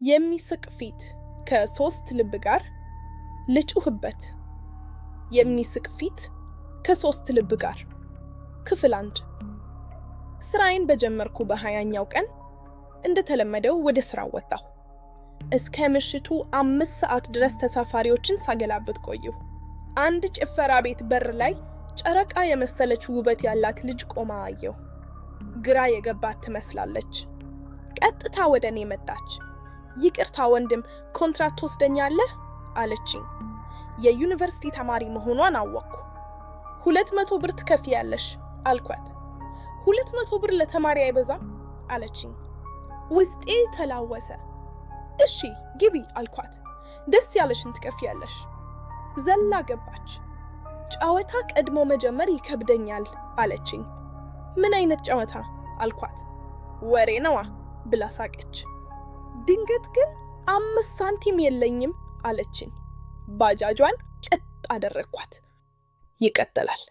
የሚስቅ ፊት ከሶስት ልብ ጋር ልጩህበት። የሚስቅ ፊት ከሶስት ልብ ጋር ክፍል 1። ስራዬን በጀመርኩ በ20ኛው ቀን እንደተለመደው ወደ ስራው ወጣሁ። እስከ ምሽቱ 5 ሰዓት ድረስ ተሳፋሪዎችን ሳገላብጥ ቆየሁ። አንድ ጭፈራ ቤት በር ላይ ጨረቃ የመሰለች ውበት ያላት ልጅ ቆማ አየሁ። ግራ የገባት ትመስላለች። ቀጥታ ወደ እኔ መጣች። ይቅርታ ወንድም፣ ኮንትራት ትወስደኛለህ አለችኝ። የዩኒቨርሲቲ ተማሪ መሆኗን አወቅኩ። 200 ብር ትከፍያለሽ አልኳት። 200 ብር ለተማሪ አይበዛም አለችኝ። ውስጤ ተላወሰ። እሺ ግቢ አልኳት። ደስ ያለሽን ትከፍያለሽ። ዘላ ገባች። ጨዋታ ቀድሞ መጀመር ይከብደኛል አለችኝ። ምን አይነት ጨዋታ አልኳት። ወሬ ነዋ ብላ ሳቀች። ድንገት ግን 5 ሳንቲም የለኝም አለችኝ። ባጃጇን ቀጥ አደረኳት። ይቀጥላል።